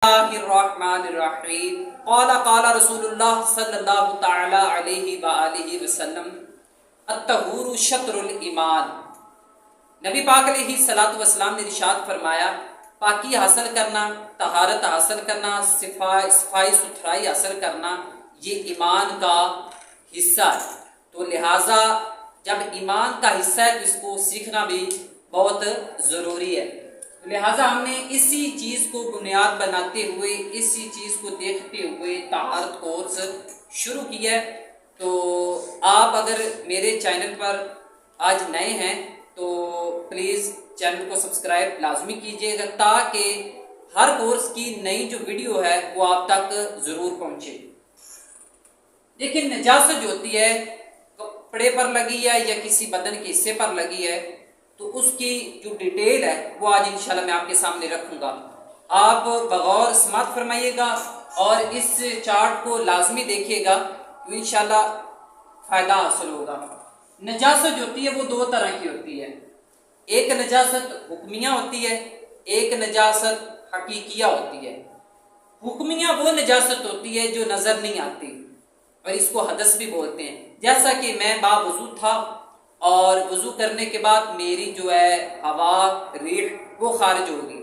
बिस्मिल्लाहिर्रहमानिर्रहीम। क़ाल रसूलुल्लाह सल्लल्लाहु तआला अलैहि वआलिहि वसल्लम अत्तहूरु शत्रुल ईमान। नबी पाक अलैहि सलातु वसलाम ने इरशाद फरमाया, पाकी हासिल करना, तहारत हासिल करना, सफाई सुथराई हासिल करना, ये ईमान का हिस्सा है। तो लिहाजा जब ईमान का हिस्सा है तो इसको सीखना भी बहुत ज़रूरी है। लिहाजा हमने इसी चीज़ को बुनियाद बनाते हुए, इसी चीज़ को देखते हुए तहारत कोर्स शुरू किया है। तो आप अगर मेरे चैनल पर आज नए हैं तो प्लीज़ चैनल को सब्सक्राइब लाजमी कीजिएगा, ताकि हर कोर्स की नई जो वीडियो है वो आप तक ज़रूर पहुँचे। देखिए, नजासत जो होती है कपड़े पर लगी है या किसी बदन के हिस्से पर लगी है, तो उसकी जो डिटेल है वो आज इंशाल्लाह मैं आपके सामने रखूँगा। आप बगौर समात फरमाइएगा और इस चार्ट को लाजमी देखिएगा, तो इंशाल्लाह फ़ायदा हासिल होगा। नजासत जो होती है वो दो तरह की होती है। एक नजासत हुक्मिया होती है, एक नजासत हकीकिया होती है। हुक्मिया वो नजासत होती है जो नज़र नहीं आती, और इसको हदस भी बोलते हैं। जैसा कि मैं बावुज़ू था और वज़ू करने के बाद मेरी जो है हवा रीह वो खारिज होगी।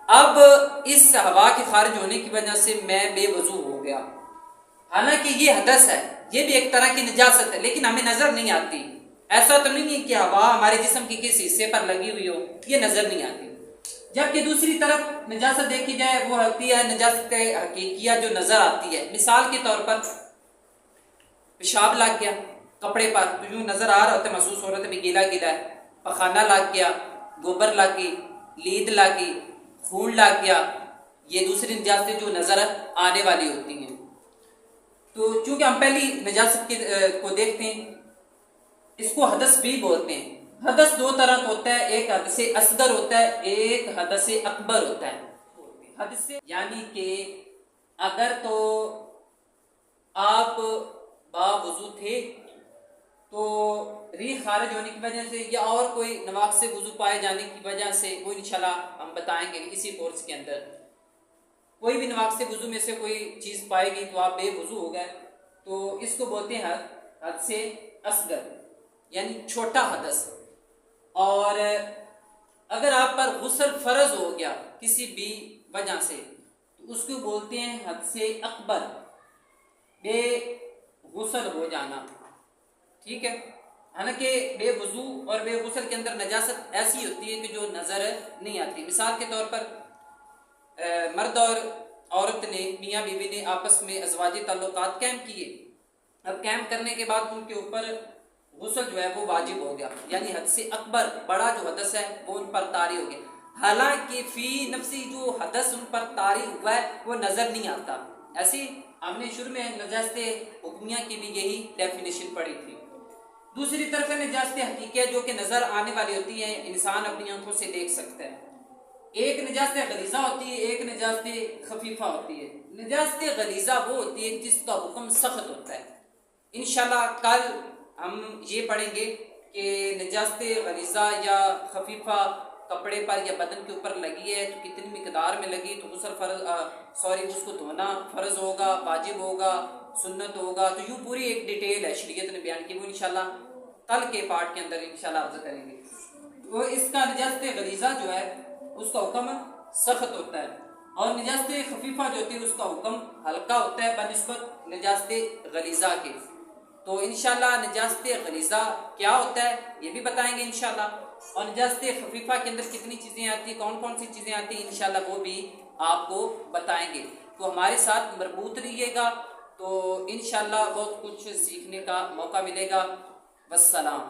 अब इस हवा के खारिज होने की वजह से मैं बेवज़ू हो गया। हालांकि ये हदस है, ये भी एक तरह की नजासत है, लेकिन हमें नज़र नहीं आती। ऐसा तो नहीं है कि हवा हमारे जिस्म के किसी हिस्से पर लगी हुई हो, ये नज़र नहीं आती। जबकि दूसरी तरफ नजासत देखी जाए वो होती है नजासत हकीकिया जो नज़र आती है। मिसाल के तौर पर पेशाब लग गया कपड़े पर, तो यूँ नज़र आ रहा होता है, महसूस हो रहा था भी गीला गीला है। पखाना लग गया, गोबर लग गई, लीद लग गई, खून लग गया, ये दूसरी नजासतें जो नज़र आने वाली होती हैं। तो चूँकि हम पहली नजासत को देखते हैं, इसको हदस भी बोलते हैं। हदस दो तरह का होता है, एक हदस असगर होता है, एक हदस अकबर होता है। हदस यानी कि अगर तो आप बावुज़ू थे तो रीह खारिज होने की वजह से या और कोई नवाक़िस से वज़ू पाए जाने की वजह से, वो इंशाल्लाह हम बताएंगे इसी कोर्स के अंदर। कोई भी नवाक़िस से वज़ू में से कोई चीज़ पाएगी तो आप बेवज़ू हो गए, तो इसको बोलते हैं हदस असगर यानी छोटा हदस। और अगर आप पर गुस्ल फ़र्ज हो गया किसी भी वजह से, तो उसको बोलते हैं हदस अकबर, बेगुस्ल हो जाना। ठीक है, हालांकि बेवज़ू और बेगुस्ल के अंदर नजासत ऐसी होती है कि जो नज़र नहीं आती। मिसाल के तौर पर मर्द और औरत ने, मियाँ बीवी ने आपस में अज़वाजी ताल्लुकात कायम किए। अब कायम करने के बाद उनके ऊपर गुस्ल जो है वो वाजिब हो गया, यानी हद से अकबर बड़ा जो हदस है वो उन पर तारी हो गया। हालांकि फ़ी नफ्सी जो हदस उन पर तारी हुआ है वो नज़र नहीं आता। ऐसी हमने शुरू में नजासत हुक्मिया की भी यही डेफिनेशन पढ़ी थी। दूसरी तरफ है नजासत हकीकिया जो कि नज़र आने वाली होती है, इंसान अपनी आंखों से देख सकता है। एक नजासत गलीज़ा होती है, एक नजासत खफीफा होती है। नजासत गलीज़ा वो होती है जिसका हुक्म सख्त होता है। इंशाल्लाह कल हम ये पढ़ेंगे कि नजासत गलीज़ा या खफीफा कपड़े पर या बदन के ऊपर लगी है तो कितनी मिकदार में लगी, तो उसको धोना फ़र्ज होगा, वाजिब होगा, सुन्नत होगा। तो यूँ पूरी एक डिटेल है शरीयत ने बयान की, वो इंशाल्लाह कल के पार्ट के अंदर इंशाल्लाह अर्ज़ करेंगे। तो इसका नजासत गलीज़ा जो है उसका हुक्म सख्त होता है, और नजासत खफीफा जो होती है उसका हुक्म हल्का होता है बनिस्बत नजासत गलीज़ा के। तो इंशाल्लाह नजासत गलीज़ा क्या होता है ये भी बताएंगे इंशाल्लाह, और नजासत खफीफा के अंदर कितनी चीज़ें आती हैं, कौन कौन सी चीज़ें आती हैं, इंशाल्लाह वो भी आपको बताएंगे। तो हमारे साथ मरबूत रहिएगा, तो इंशाल्लाह बहुत कुछ सीखने का मौका मिलेगा। वस्सलाम।